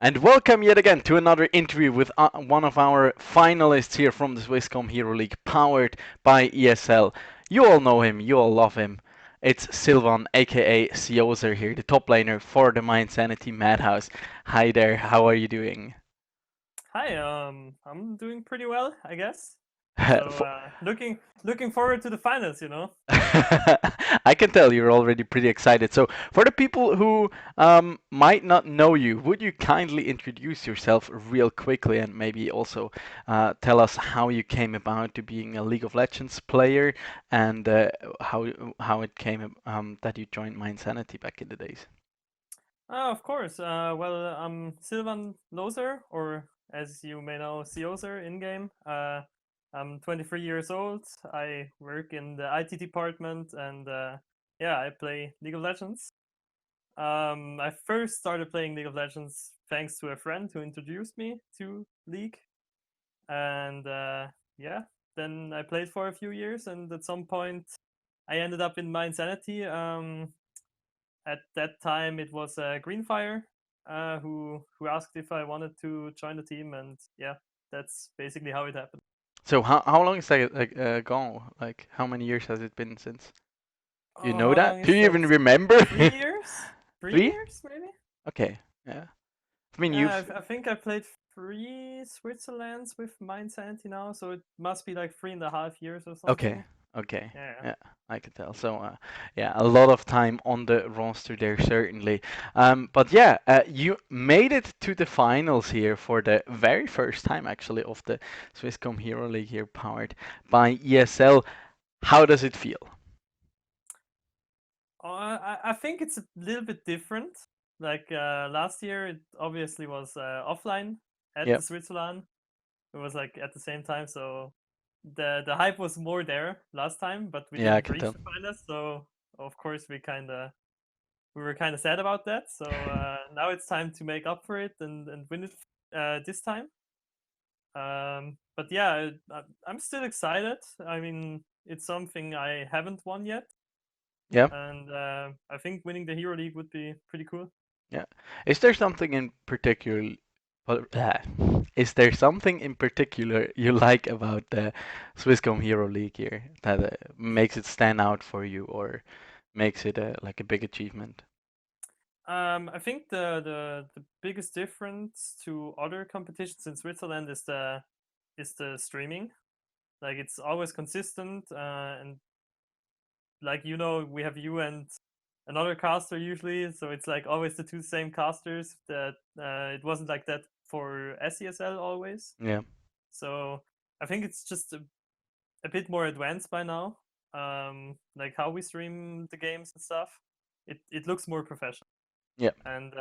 And welcome yet again to another interview with one of our finalists here from the Swisscom Hero League, powered by ESL. You all know him, you all love him. It's Silvan, aka Sioser here, the top laner for the mYinsanity Madhouse. Hi there, how are you doing? Hi, I'm doing pretty well, I guess. So looking forward to the finals. I can tell you're already pretty excited. So, for the people who might not know you, would you kindly introduce yourself real quickly and maybe also tell us how you came about to being a League of Legends player and how it came that you joined mYinsanity back in the days? Of course. Well, I'm Silvan Loser, or as you may know, Sioser in game. I'm 23 years old. I work in the IT department, and yeah, I play League of Legends. I first started playing League of Legends thanks to a friend who introduced me to League, and yeah, then I played for a few years, and at some point I ended up in mYinsanity. At that time, it was Greenfire who asked if I wanted to join the team, and yeah, that's basically how it happened. So, how long is that ago? Like, how many years has it been since? Do you know How that? long Do is you that? even remember? 3 years? Three Three? years, maybe? Okay, yeah. I mean, Yeah, you've I think I played 3 Switzerlands with mYinsanity now, so it must be like 3.5 years or okay, something. okay, Yeah. yeah, I can tell. So, yeah, a lot of time on the roster there, certainly. But yeah, you made it to the finals here for the very first time, actually, of the Swisscom Hero League here, powered by ESL. How does it feel? I think it's a little bit different. Like last year, it obviously was offline at Yeah, the Switzerland. It was like at the same time, so the hype was more there last time, but we yeah, I didn't can reach tell. the finals. So of course we were kind of sad about that. So now it's time to make up for it and win it this time. But yeah, I'm still excited. I mean, it's something I haven't won yet, Yeah, and I think winning the Hero League would be pretty cool. yeah. Is there something in particular? Is there something in particular you like about the Swisscom Hero League here that makes it stand out for you or makes it like a big achievement? I think the biggest difference to other competitions in Switzerland is the streaming. Like it's always consistent, and like we have you and another caster usually, so it's like always the two same casters. That it wasn't like that for SESL always. Yeah, So I think it's just a bit more advanced by now. Like how we stream the games and stuff. It looks more professional. yeah, And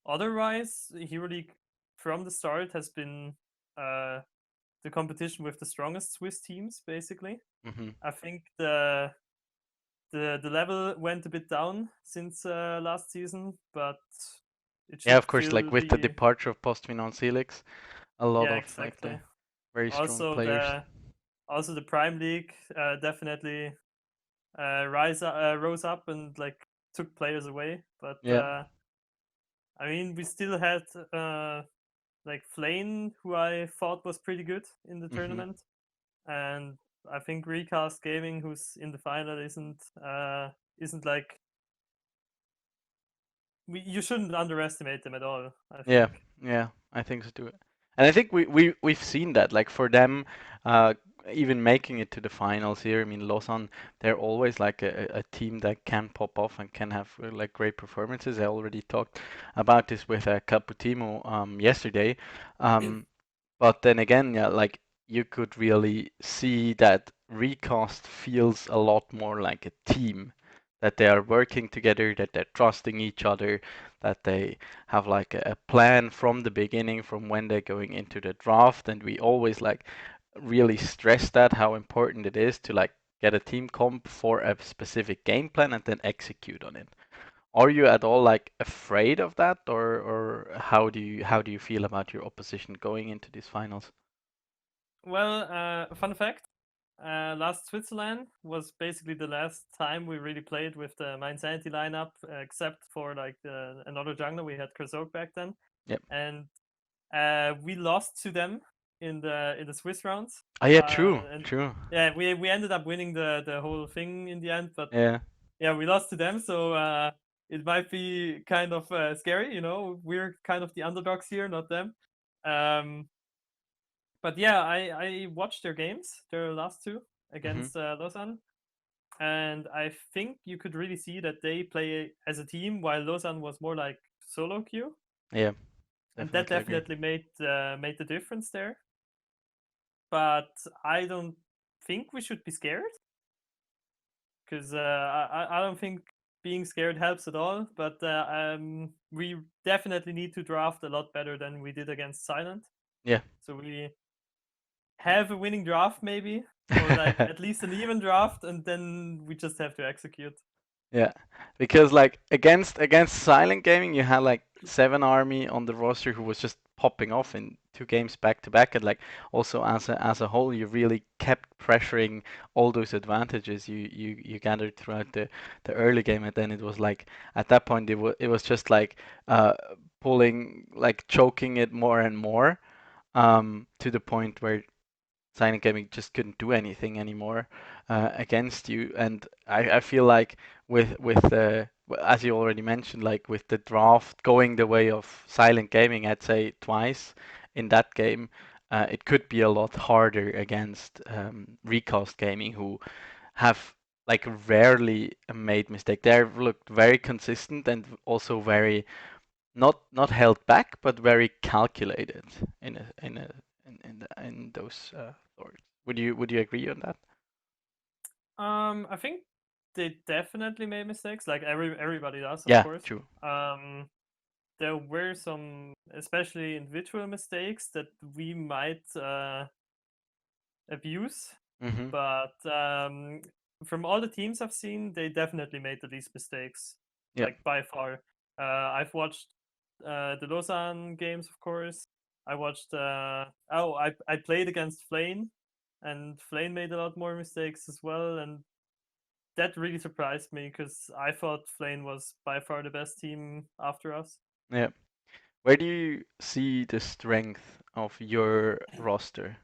otherwise, Hero League from the start has been uh, the competition with the strongest Swiss teams, basically. hmm I think the level went a bit down since last season, but it yeah. should Of course, like still with the be. departure of Postman Celix, a lot Yeah, of like the exactly. very strong Also players. the Prime League definitely rose up and like took players away, but Yeah, I mean we still had like Flane, who I thought was pretty good in the hmm tournament, and I think Recast Gaming, who's in the final, isn't like you shouldn't underestimate them at all. I yeah, think. yeah. I think so too. And I think we've seen that like for them, uh, even making it to the finals here. I mean, Lausanne, they're always like a team that can pop off and can have like great performances. I already talked about this with Caputimo yesterday. Um, but then again, yeah, like you could really see that Recast feels a lot more like a team, that they are working together, that they're trusting each other, that they have like a plan from the beginning, from when they're going into the draft, and we always like really stress that how important it is to like get a team comp for a specific game plan and then execute on it. Are you at all like afraid of that, or how do you feel about your opposition going into these finals? Well, fun fact. Last Switzerland was basically the last time we really played with the mYinsanity lineup, except for like another jungler. We had Krasok back then, Yep. and we lost to them in the Swiss rounds. Oh yeah, true, And true. yeah, we ended up winning the whole thing in the end, but Yeah. yeah, we lost to them. So it might be kind of scary. We're kind of the underdogs here, not them. Um, but yeah, I watched their games, their last two Mhm. against Lausanne, and I think you could really see that they play as a team, while Lausanne was more like solo queue, Yeah, and that definitely agree. definitely made the difference there. But I don't think we should be scared, because I don't think being scared helps at all. But we definitely need to draft a lot better than we did against Silent. Yeah. So we have a winning draft maybe, or like at least an even draft, and then we just have to execute. Yeah, because like against Silent Gaming, you had like Seven Army on the roster who was just popping off in two games back to back, and like also as a whole, you really kept pressuring all those advantages you gathered throughout the early game, and then it was like at that point it was just like uh pulling like choking it more and more to the point where Silent Gaming just couldn't do anything anymore against you. And I feel like with as you already mentioned, like with the draft going the way of Silent Gaming, I'd say twice in that game, it could be a lot harder against Recast Gaming, who have like rarely made mistake. They've looked very consistent and also very not held back, but very calculated in those thoughts. Would you agree on that? I think they definitely made mistakes, like everybody does, of Yeah, course. true. There were some, especially individual mistakes that we might abuse, Mhm. but from all the teams I've seen, they definitely made the least mistakes, Yeah. like by far. I've watched the Lausanne games, of course. I watched. I played against Flame, and Flame made a lot more mistakes as well, and that really surprised me because I thought Flame was by far the best team after us. Yeah. Where do you see the strength of your roster?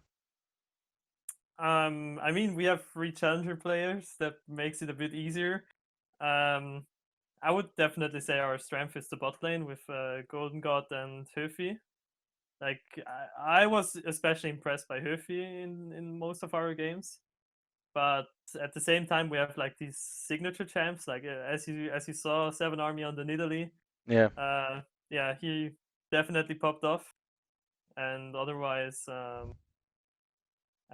I mean, we have three challenger players that makes it a bit easier. Um, I would definitely say our strength is the bot lane with Golden God and Höfi. Like I was especially impressed by Höfi in most of our games, but at the same time we have like these signature champs. Like as you saw, Seven Army on the Nidalee. Yeah. Uh, yeah, he definitely popped off. And otherwise, I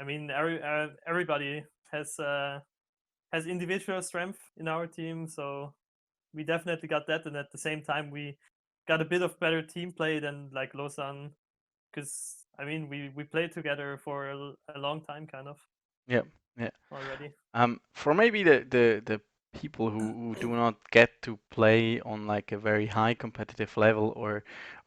mean, everybody has individual strength in our team, so we definitely got that. And at the same time, we got a bit of better team play than like Lausanne, because I mean, we played together for a long time, kind of Yeah. Yeah. already. For maybe the people who do not get to play on like a very high competitive level or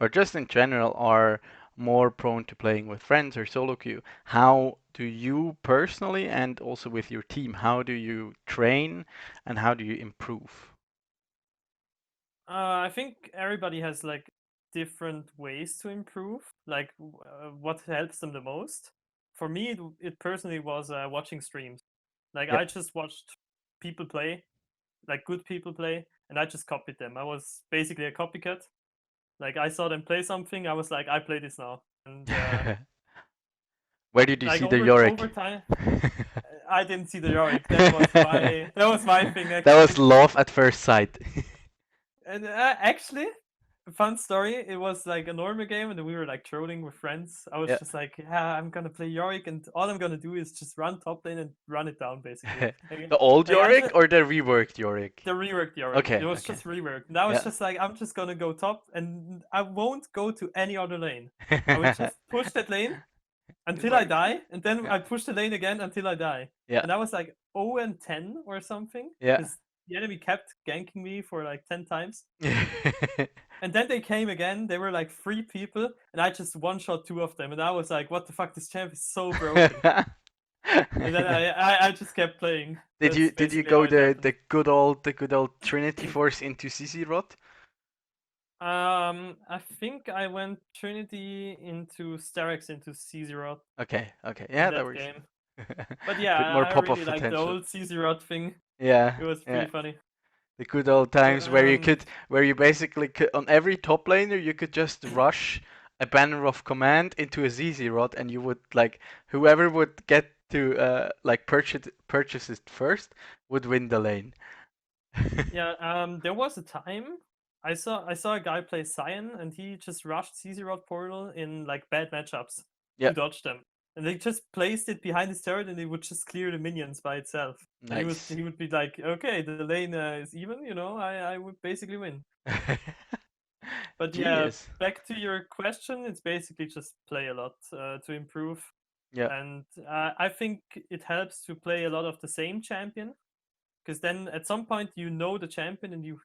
just in general are more prone to playing with friends or solo queue, how do you personally and also with your team, how do you train and how do you improve? I think everybody has like different ways to improve, like what helps them the most. For me, it personally was watching streams. Like Yep. I just watched people play, like good people play, and I just copied them. I was basically a copycat. Like I saw them play something, I was like, I play this now, and Where did you like see the over Yorick? time, I didn't see the Yorick. That was my thing That was actually. love at first sight. And actually, fun story. It was like a normal game, and we were like trolling with friends. I was Yeah. just like, yeah, I'm gonna play Yorick, and all I'm gonna do is just run top lane and run it down, basically. The old Like I'm Yorick just or the reworked Yorick? the reworked Yorick. It Okay, was okay. just reworked. And I was Yeah. just like, I'm just gonna go top, and I won't go to any other lane. I would just push that lane It until I worked. die, and then Yeah. I push the lane again until I die. Yeah. And I was like 0 and 10 or something, Yeah. because the enemy kept ganking me for like 10 times. And then they came again. They were like three people, and I just one shot two of them. And I was like, "What the fuck? This champ is so broken." And then I just kept playing. That's Did you basically how go it happened. the good old Trinity Force into CC Rot? I think I went Trinity into Starex into Caesar Okay, in yeah, that that was game. a But yeah, bit more I pop really off like the potential. old Caesar thing. Yeah, It was yeah. pretty funny. The good old But times where you basically could, on every top laner, you could just rush a banner of command into a ZZ rod, and you would like whoever would get to like purchase it first would win the lane. yeah, there was a time I saw a guy play Cyan and he just rushed CZ Rod Portal in like bad matchups Yeah, to dodge them. And they just placed it behind his turret and it would just clear the minions by itself. And nice. he would be like, okay, the lane is even, I would basically win. But yeah, Genius. back to your question, it's basically just play a lot to improve. Yeah, And I think it helps to play a lot of the same champion because then at some point you know the champion and you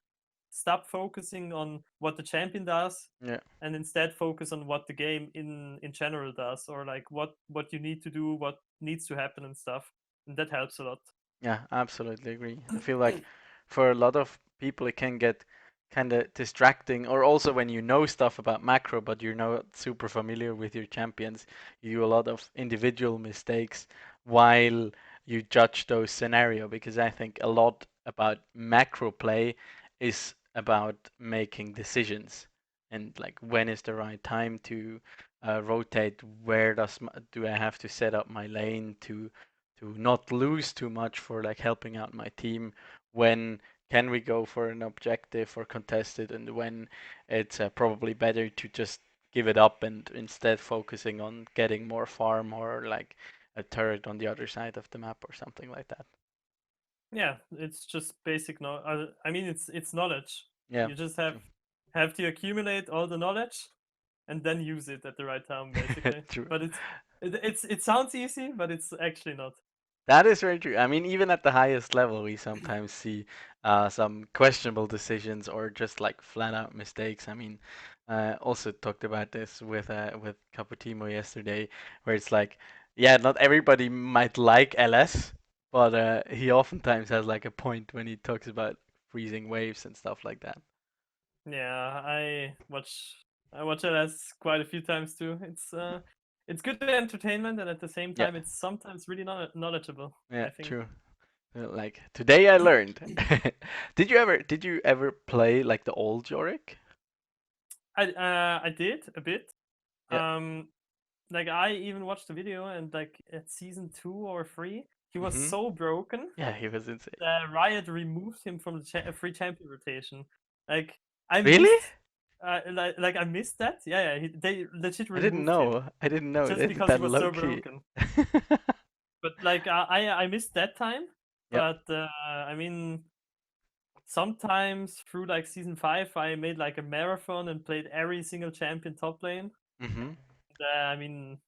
stop focusing on what the champion does yeah. and instead focus on what the game in general does or like what you need to do, what needs to happen and stuff. And that helps a lot. Yeah, absolutely agree. I feel like for a lot of people it can get kind of distracting, or also when you know stuff about macro but you're not super familiar with your champions, you do a lot of individual mistakes while you judge those scenario, because I think a lot about macro play is about making decisions and like when is the right time to rotate, where do I have to set up my lane to not lose too much for like helping out my team, when can we go for an objective or contested, and when it's probably better to just give it up and instead focusing on getting more farm or like a turret on the other side of the map or something like that. Yeah, it's just basic I mean it's knowledge. Yeah, You just true. have to accumulate all the knowledge and then use it at the right time basically. True. But it sounds easy, but it's actually not. That is very true. I mean, even at the highest level, we sometimes see some questionable decisions or just like flat out mistakes. I mean, also talked about this with Caputimo yesterday, where it's like, yeah, not everybody might like LS, but he oftentimes has like a point when he talks about freezing waves and stuff like that. Yeah, I watch it as quite a few times too. It's good entertainment and at the same Yeah, time it's sometimes really knowledgeable, I yeah, think. true. Like today I learned. Did you ever play like the old Yorick? I did a bit. Yeah. Um like I even watched the video and like at season 2 or 3, he was Mhm. so broken Yeah, he was insane. that Riot removed him from the free champion rotation. Like I Really? missed like I missed that. Yeah, yeah, they legit I didn't removed him know. I didn't know. just They did because he that was low so key. broken. But like I missed that time. Yeah. But I mean, sometimes through like season 5, I made like a marathon and played every single champion top lane. Mhm. I mean,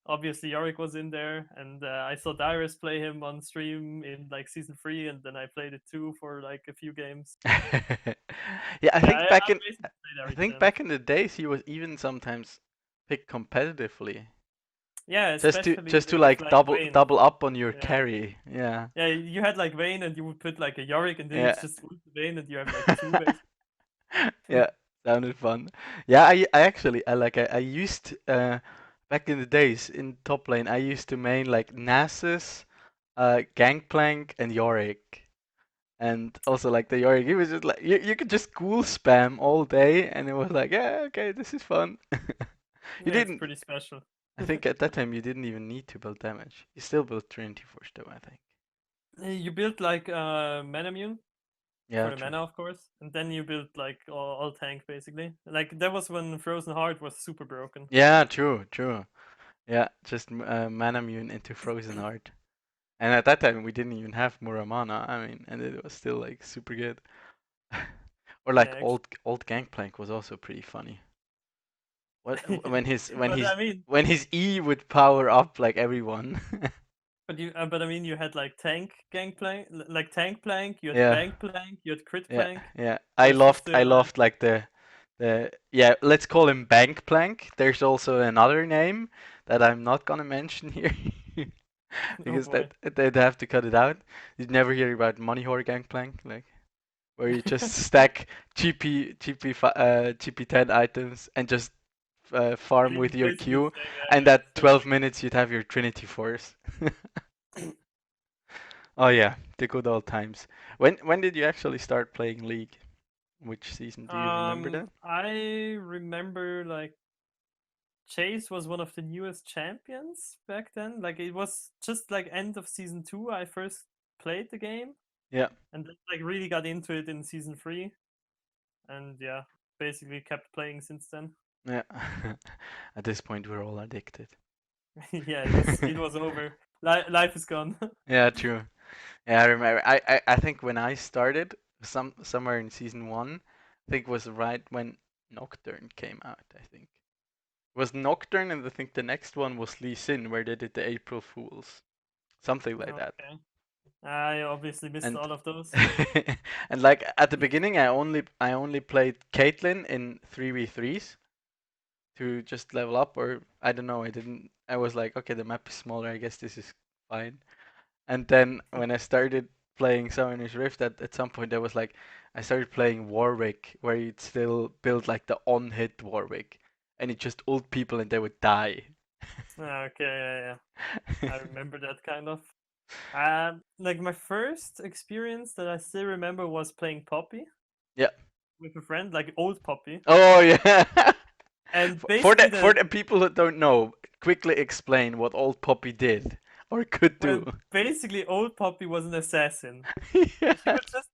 obviously Yorick was in there, and I saw Dyrus play him on stream in like season 3, and then I played it too for like a few games. Yeah, Yeah, I basically played I every think champ. back in the days he was even sometimes picked competitively, Yeah, especially just to with like like Vayne. double up on your Yeah. carry. Yeah. Yeah, you had like Vayne and you would put like a Yorick and then you Yeah. just ult the Vayne and you have like two basically. Yeah, sounded fun. Yeah, I actually I used back in the days in top lane I used to main like Nasus, Gangplank and Yorick. And also like the Yorick, he was just like you could just cool spam all day and it was like, yeah, okay, this is fun. You Yeah, it's didn't pretty special. I think at that time you didn't even need to build damage. You still built Trinity Force though, I think. You built like mana immune for Yeah, the true. mana, of course, and then you built like all tank basically. Like that was when Frozen Heart was super broken. Yeah, true, true. Yeah, just mana immune into Frozen Heart. And at that time, we didn't even have Muramana. I mean, and it was still like super good. Or like Yeah, actually. old Gangplank was also pretty funny. What But I mean, when his E would power up like everyone. but I mean, you had like tank gangplank, like tank plank. You had Yeah, bank plank. You had crit yeah, plank. yeah. Versus the I loved like the yeah. Let's call him Bank Plank. There's also another name that I'm not gonna mention here. Oh because boy. that they'd have to cut it out. You'd never hear about money whore gangplank, like where you just stack GP10 items and just farm with your Basically the Q, same. and Yeah, at yeah, same 12 minutes you'd have your Trinity Force. thing. Oh yeah, the good old times. When did you actually start playing League? Which season do you remember that? I remember like Chase was one of the newest champions back then. Like it was just like end of season 2 I first played the game Yeah, and then, like really got into it in season 3 and yeah, basically kept playing since then. yeah. At this point, we're all addicted. Yeah, it was over. Life is gone. Yeah, true. Yeah, I remember. I think when I started, somewhere in season one, I think it was right when Nocturne came out. I think it was Nocturne, and I think the next one was Lee Sin, where they did the April Fools, something like that. Okay. I obviously missed And all of those. and like at the beginning, I only played Caitlyn in 3v3s to just level up, or I don't know. I didn't. I was like, okay, the map is smaller. I guess this is fine. And then when I started playing Summoner's Rift, at some point I was like, I started playing Warwick, where you'd still build like the on-hit Warwick, and it just ult people and they would die. Okay, yeah, yeah. I remember that kind of. Like my first experience that I still remember was playing Poppy Yeah. with a friend, like old Poppy. Oh yeah. And For basically the the people who don't know, quickly explain what old Poppy did or could well, do. basically old Poppy was an assassin. She Yeah. would just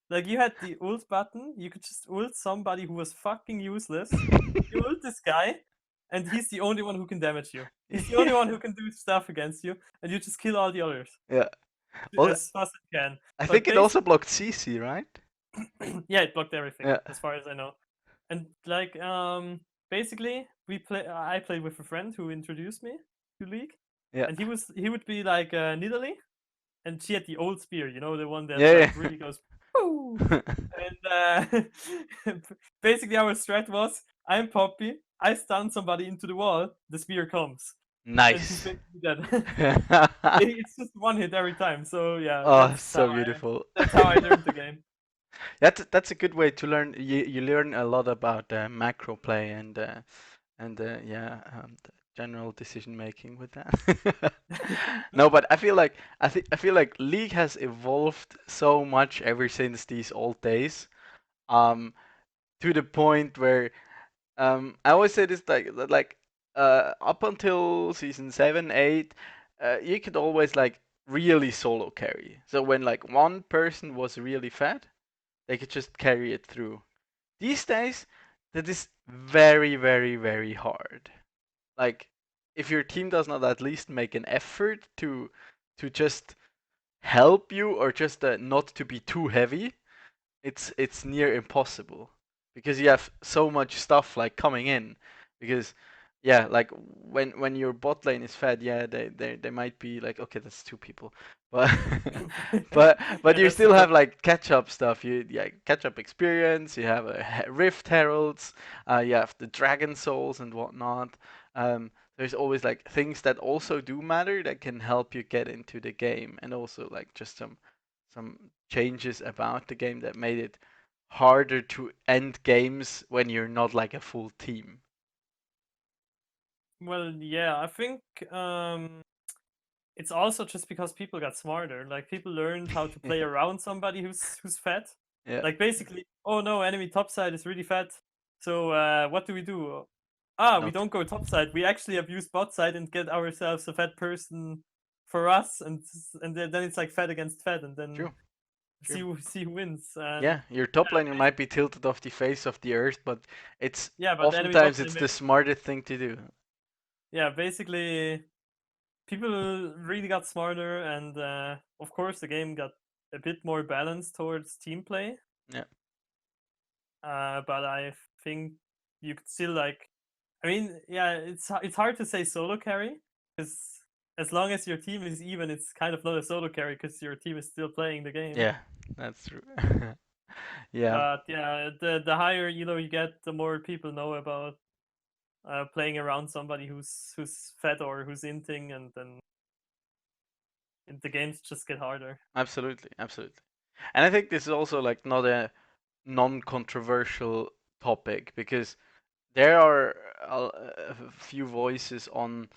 like you had the ult button, you could just ult somebody who was fucking useless. You ult this guy, and he's the only one who can damage you. He's the only Yeah. one who can do stuff against you, and you just kill all the others Yeah. Well, as fast as you can. I But think it also basically, blocked CC, right? yeah, it blocked everything Yeah. as far as I know. And like basically I played with a friend who introduced me to League, Yeah. and he would be like Nidalee, and she had the old spear, you know, the one that Yeah. like really goes woo. And basically our strat was I'm Poppy, I stun somebody into the wall, the spear comes, and he's Nice. basically dead. It's just one hit every time. So yeah, Oh, so beautiful. that's how I learned the game. That's a good way to learn. You learn a lot about macro play and yeah, the general decision making with that. No, but I feel like League has evolved so much ever since these old days. Um, to the point where I always say this like up until season 7, 8, you could always like really solo carry. So when like one person was really fat, they could just carry it through. These days, that is very, very, very hard. Like, if your team does not at least make an effort to just help you or just not to be too heavy, it's near impossible because you have so much stuff like coming in. Because yeah, like when your bot lane is fed, yeah, they might be like, okay, that's two people, but but Yeah, you that's the still have problem. like catch up stuff. You yeah, catch up experience. You have a Rift Heralds. You have the Dragon Souls and whatnot. There's always like things that also do matter that can help you get into the game, and also like just some changes about the game that made it harder to end games when you're not like a full team. Well, yeah, I think it's also just because people got smarter. Like people learned how to play around somebody who's fat. Yeah, Like basically, oh no, enemy topside is really fat. So what do we do? We not don't go topside. We actually abuse bot side and get ourselves a fat person for us, and then it's like fat against fat, and then true, true. see who wins. And Yeah, your top laner might be tilted off the face of the earth, but it's yeah, but the enemy oftentimes topside it's the makes smartest thing to do. yeah, basically people really got smarter, and of course the game got a bit more balanced towards team play. Yeah, But I think you could still like, I mean, yeah, it's hard to say solo carry because as long as your team is even, it's kind of not a solo carry because your team is still playing the game. yeah, that's true. Yeah, But yeah, the higher you get, the more people know about playing around somebody who's fat or who's inting, and then the games just get harder. Absolutely, absolutely. And I think this is also like not a non-controversial topic because there are a few voices on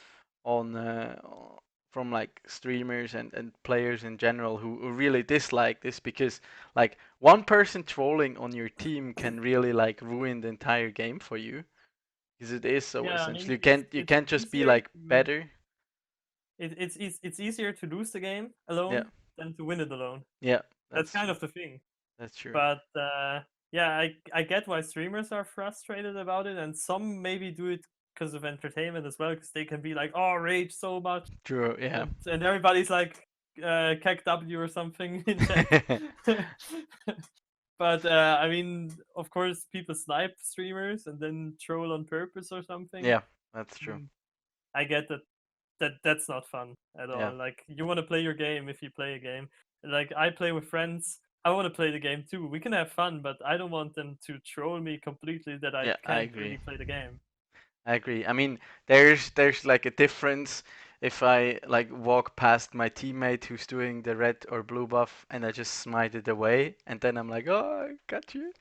from like streamers and players in general who really dislike this because like one person trolling on your team can really like ruin the entire game for you because it is so Yeah, I essential. mean You it's can't just be easier like to better. it's easier to lose the game Yeah, alone than to win it alone. yeah, That's that's kind true. of the thing. That's true. But yeah, I get why streamers are frustrated about it, and some maybe do it because of entertainment as well, because they can be like, "Oh, rage so much," True. Yeah. and everybody's like, "KW" or something in chat. But I mean, of course, people snipe streamers and then troll on purpose or something. Yeah, that's true. Mm, I get that that's not fun at Yeah. all. Like you want to play your game if you play a game. Like I play with friends. I want to play the game too. We can have fun, but I don't want them to troll me completely that I Yeah, I can't agree. really play the game. I agree. I mean, there's like a difference if I like walk past my teammate who's doing the red or blue buff and I just smite it away and then I'm like, "Oh, I got you."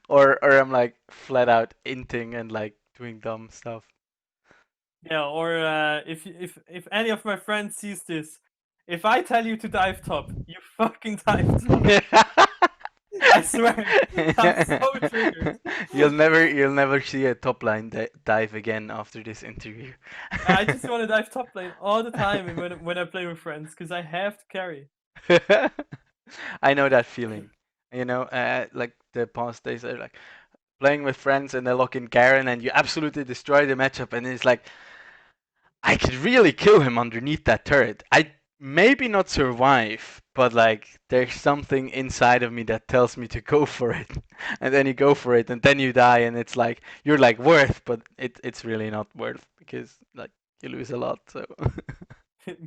Or I'm like flat out inting and like doing dumb stuff. Yeah, or if any of my friends sees this, if I tell you to dive top, you fucking dive top. I swear, I'm so triggered. You'll never see a top line dive again after this interview. I just want to dive top lane all the time when I play with friends because I have to carry. I know that feeling. Like the past days, I like playing with friends and they lock in Garen and you absolutely destroy the matchup, and it's like I could really kill him underneath that turret. I maybe not survive, but like there's something inside of me that tells me to go for it, and then you go for it, and then you die, and it's like you're like worth, but it's really not worth because like you lose a lot. So.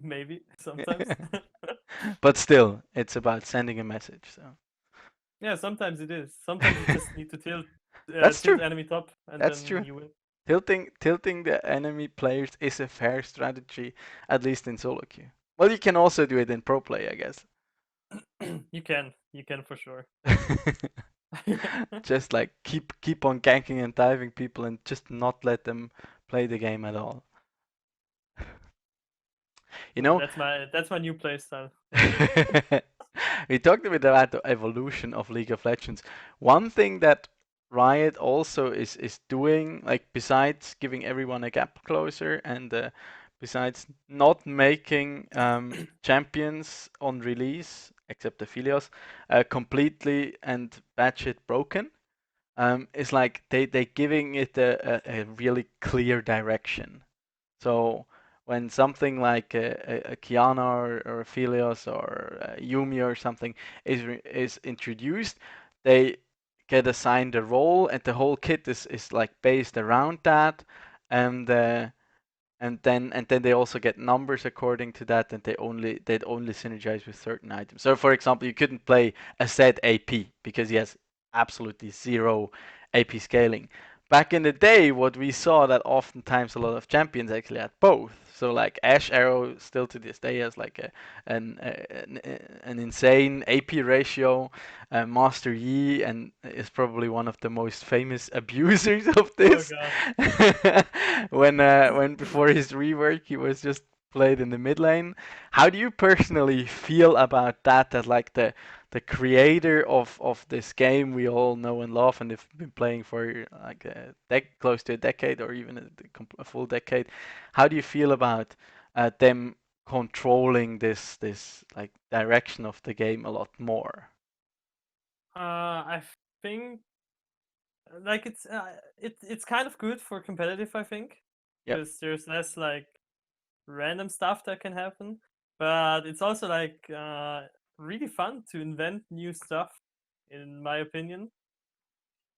Maybe sometimes. But still, it's about sending a message. So Yeah, sometimes it is. Sometimes you just need to that's tilt true. enemy top, and That's then true. you win. Tilting the enemy players is a fair strategy, at least in solo queue. Well, you can also do it in pro play, I guess. You can for sure. Just like keep on ganking and diving people and just not let them play the game at all. You know, That's my new playstyle. we talked a bit about the evolution of League of Legends. One thing that Riot also is doing, like besides giving everyone a gap closer and besides not making champions on release, except Aphelios, completely and batshit broken, is like they giving it a really clear direction. So when something like a Kiana or a Philios or a Yumi or something is introduced, they get assigned a role, and the whole kit is like based around that, and and then they also get numbers according to that, and they'd only synergize with certain items. So for example, you couldn't play a set AP because he has absolutely zero AP scaling. Back in the day, what we saw that oftentimes a lot of champions actually had both. So like Ash Arrow still to this day has like an insane AP ratio. Master Yi and is probably one of the most famous abusers of Oh this. god. When before his rework he was just played in the mid lane. How do you personally feel about that? That like the creator of this game we all know and love and have been playing for like close to a decade or even a full decade. How do you feel about them controlling this like direction of the game a lot more? I think like it's kind of good for competitive. I think Yep. because there's less like random stuff that can happen, but it's also like really fun to invent new stuff, in my opinion,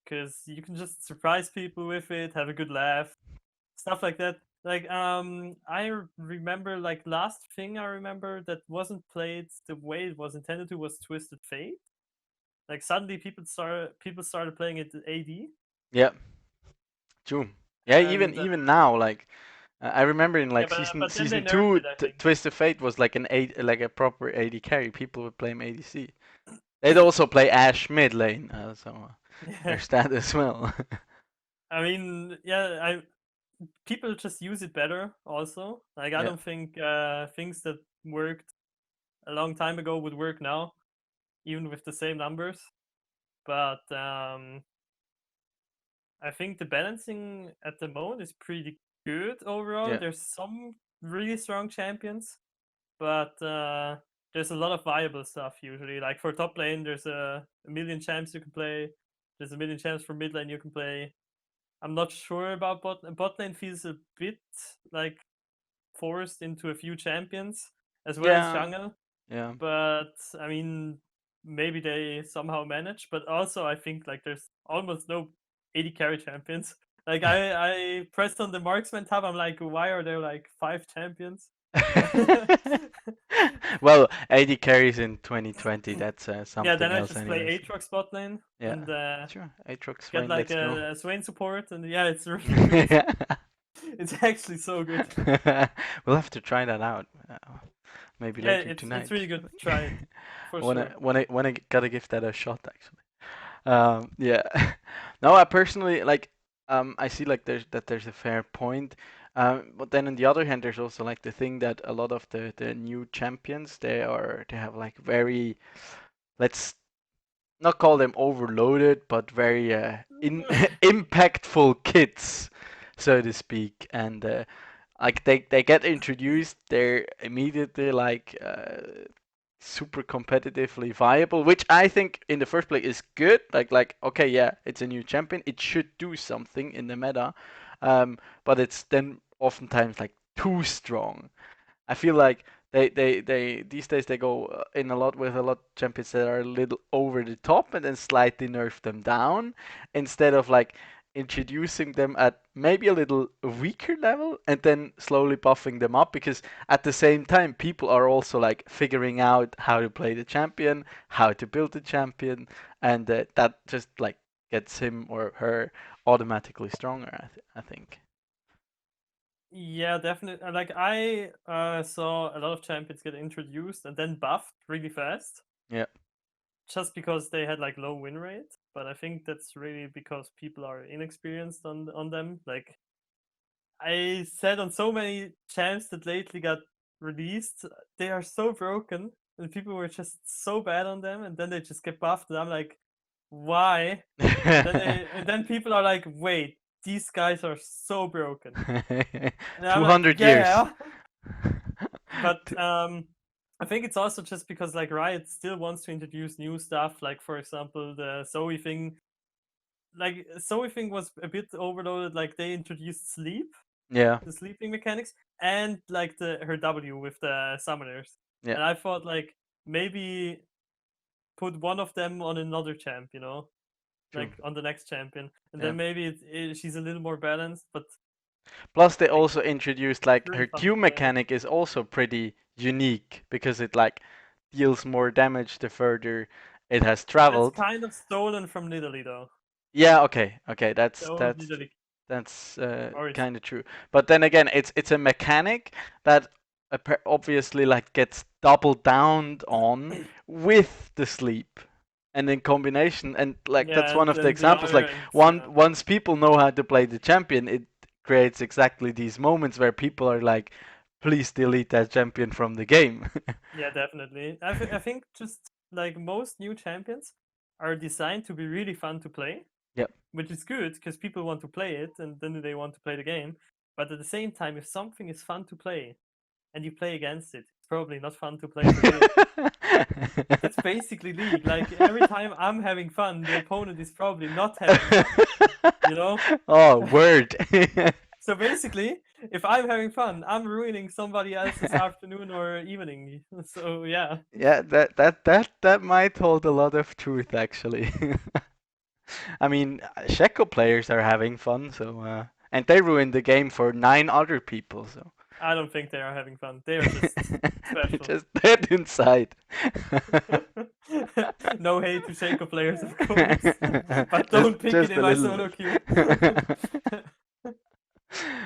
because you can just surprise people with it, have a good laugh, stuff like that. Like remember like last thing I remember that wasn't played the way it was intended to was Twisted Fate. Like suddenly people started playing it AD, Yep. True. Yeah. Even and even now, like I remember in Yeah, like but then they season nerfed two, it, I think. Twist of Fate was like like a proper AD carry. People would play him ADC. They'd also play Ashe mid lane, so Yeah. there's that as well. I mean, yeah, I people just use it better also. Like I Yeah, don't think things that worked a long time ago would work now, even with the same numbers. But I think the balancing at the moment is pretty good overall. yeah, There's some really strong champions, but there's a lot of viable stuff usually. Like for top lane, there's a million champs you can play. There's a million champs for mid lane you can play. I'm not sure about bot. Bot lane feels a bit like forced into a few champions as well as yeah, jungle. yeah. But I mean, maybe they somehow manage. But also, I think like there's almost no 80 carry champions. Like I pressed on the marksman tab. I'm like, why are there like 5 champions? Well, AD carries in 2020. That's Yeah, then something I else, just play anyways. Aatrox bot lane Yeah, and sure. Aatrox get Swain, like let's go. a Swain support, and yeah, it's really good. Yeah. It's actually so good. We'll have to try that out. Maybe Yeah, later it's tonight. really good. Try it for wanna sure. wanna wanna gotta give that a shot actually. Yeah. No, I personally like. I see like there's a fair point. But then on the other hand, there's also like the thing that a lot of the new champions they have like very, let's not call them overloaded, but very impactful kits, so to speak. And like they get introduced, they're immediately like super competitively viable, which I think in the first place is good. Like okay, yeah, it's a new champion, it should do something in the meta, but it's then oftentimes like too strong. I feel like they these days they go in a lot with a lot of champions that are a little over the top and then slightly nerf them down instead of like introducing them at maybe a little weaker level and then slowly buffing them up, because at the same time people are also like figuring out how to play the champion, how to build the champion, and that just like gets him or her automatically stronger, I think. Yeah, definitely. Like I saw a lot of champions get introduced and then buffed really fast, Yeah. just because they had like low win rate. But I think that's really because people are inexperienced on them. Like I said on so many champs that lately got released, they are so broken, and people were just so bad on them, and then they just get buffed, and I'm like, why? And then people are like, wait, these guys are so broken, and I'm like, 200 years. yeah. But I think it's also just because like Riot still wants to introduce new stuff, like for example the Zoe thing. Like Zoe thing was a bit overloaded. Like they introduced sleep, Yeah, the sleeping mechanics, and like the her W with the summoners. yeah, And I thought like maybe put one of them on another champ, true. like on the next champion, and Yeah. then maybe she's a little more balanced. But Plus, they like also introduced it's like really her fun to Q play. mechanic is also pretty unique because it like deals more damage the further it has That's traveled. kind of stolen from Nidalee though. Yeah, okay, okay, The old Nidalee that's origin. kind of true. But then again, it's a mechanic that obviously like gets doubled down on with the sleep, and in combination, and like that's Yeah, one of the and the examples. Like iron. once people know how to play the champion, it creates exactly these moments where people are like, please delete that champion from the game. Yeah, definitely. I think just like most new champions are designed to be really fun to play, Yep. which is good because people want to play it and then they want to play the game. But at the same time, if something is fun to play and you play against it, it's probably not fun to play for good. That's basically League. Like every time I'm having fun, the opponent is probably not having fun, you know? Oh, word. So basically, if I'm having fun, I'm ruining somebody else's afternoon or evening. So yeah. Yeah, that might hold a lot of truth actually. I mean, Sheco players are having fun, so and they ruined the game for 9 other people, so I don't think they are having fun. They are just they're special. just dead inside. No hate to Shaco players, of course, but don't pick it Just in a my little solo bit. queue.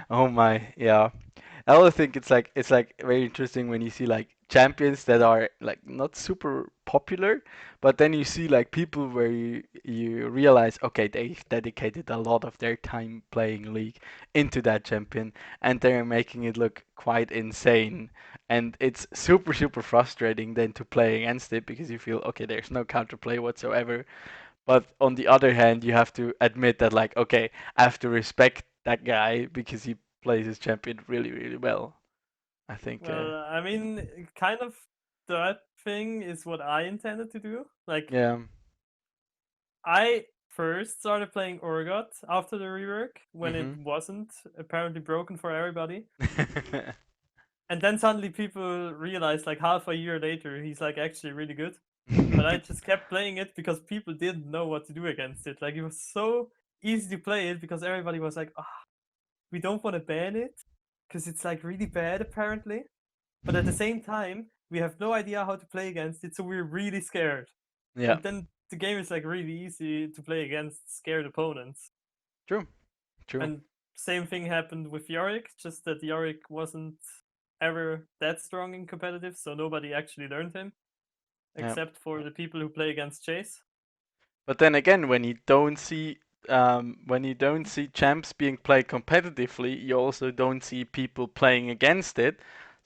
Oh my, yeah. I also think it's like very interesting when you see like champions that are like not super popular, but then you see like people where you realize okay they've dedicated a lot of their time playing League into that champion and they're making it look quite insane. And it's super frustrating then to play against it because you feel okay there's no counterplay whatsoever. But on the other hand, you have to admit that like okay I have to respect that guy because he plays his champion really well. I think, Well, I mean, kind of that thing is what I intended to do. Like, yeah. I first started playing Urgot after the rework when it Mhm. wasn't apparently broken for everybody. And then suddenly people realized, like, half a year later, he's like actually really good. But I just kept playing it because people didn't know what to do against it. Like, it was so easy to play it because everybody was like, oh, we don't want to ban it because it's like really bad apparently. But at the same time, we have no idea how to play against it, so we're really scared. Yeah. And then the game is like really easy to play against scared opponents. True. True. And same thing happened with Yorick, just that Yorick wasn't ever that strong in competitive, so nobody actually learned him Yeah. except for the people who play against Chase. But then again, when you don't see champs being played competitively, you also don't see people playing against it.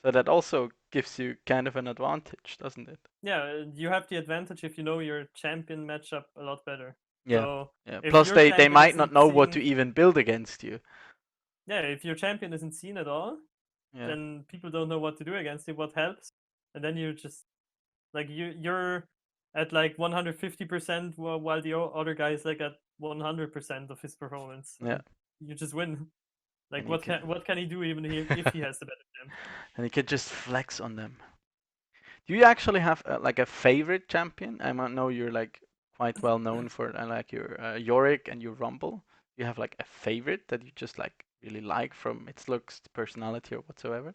So that also gives you kind of an advantage, doesn't it? Yeah, you have the advantage if you know your champion matchup a lot better. Yeah. So Yeah. if Plus your they champion might not isn't know what to seen, even build against you. yeah, if your champion isn't seen at all, Yeah. then people don't know what to do against it, what helps. And then you just like you're at like 150% while the other guy is like at 100% of his performance, Yeah. and you just win. Like And you can what can he do even if he has the better champ? and you can just flex on them. Do you actually have like a favorite champion? I might know you're like quite well known for like your Yorick and your Rumble. Do you have like a favorite that you just like really like from its looks, personality, or whatsoever?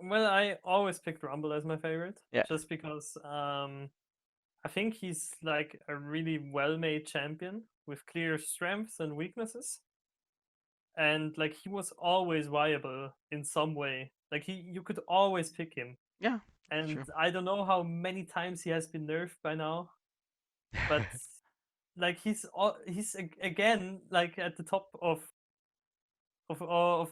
Well, I always picked Rumble as my favorite, Yeah, just because I think he's like a really well-made champion with clear strengths and weaknesses, and like he was always viable in some way. Like you could always pick him, yeah, that's and true. I don't know how many times he has been nerfed by now, but like he's again like at the top of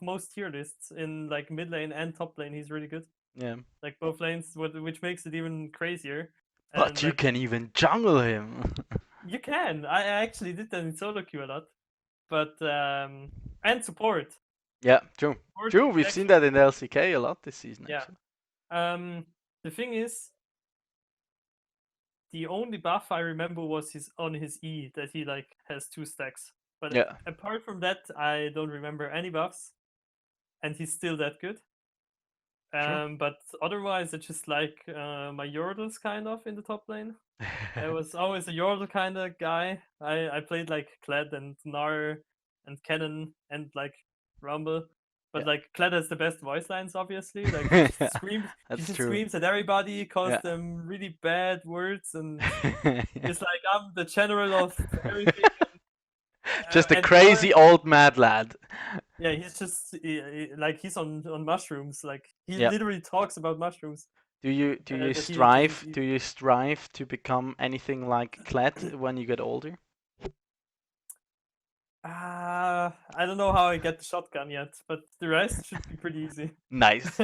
most tier lists in like mid lane and top lane. He's really good, Yeah, like both lanes, which makes it even crazier. but And you like can even jungle him. you can, I actually did that in solo queue a lot, but and support. Yeah, true. Support True, is we've seen actually that in LCK a lot this season yeah. actually. The thing is, the only buff I remember was his on his E that he like has 2 stacks. But Yeah, apart from that, I don't remember any buffs, and he's still that good. true. But otherwise, it's just like my Yordles kind of in the top lane. I was always a Yordle kind of guy. I played like Kled and Gnar and Cannon and like Rumble. But Yeah. like Kled has the best voice lines, obviously. Like he just screams, he That's just true. screams at everybody, calls Yeah. them really bad words, and is like I'm the general of everything. Just a And Gnar, crazy old mad lad. yeah, he's just like he's on mushrooms. Like he Yeah. literally talks about mushrooms. That Do you strive to become anything like Kled when you get older? I don't know how I get the shotgun yet, but the rest should be pretty easy. Nice.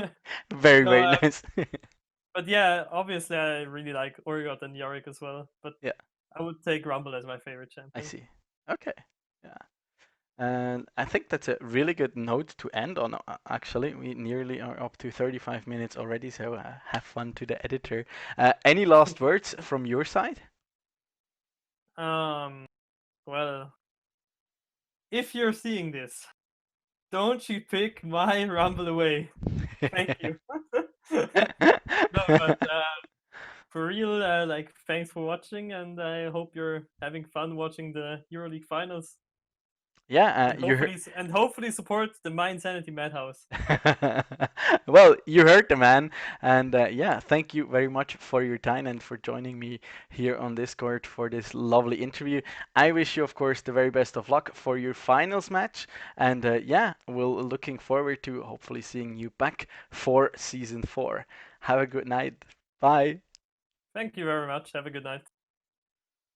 Very, No, very nice. but yeah, obviously I really like Origot and Yorick as well. But Yeah, I would take Rumble as my favorite I champion. see. Okay. Yeah. And I think that's a really good note to end on, actually. We nearly are up to 35 minutes already, so have fun to the editor. Any last words from your side? um, well, if you're seeing this, don't you pick my Rumble away. Thank you. No, but for real, like thanks for watching, and I hope you're having fun watching the EuroLeague finals. Yeah, and hopefully support the mYinsanity Madhouse. well, you heard the man, and yeah, thank you very much for your time and for joining me here on Discord for this lovely interview. I wish you, of course, the very best of luck for your finals match, and yeah, we'll looking forward to hopefully seeing you back for season 4. Have a good night. Bye. Thank you very much. Have a good night.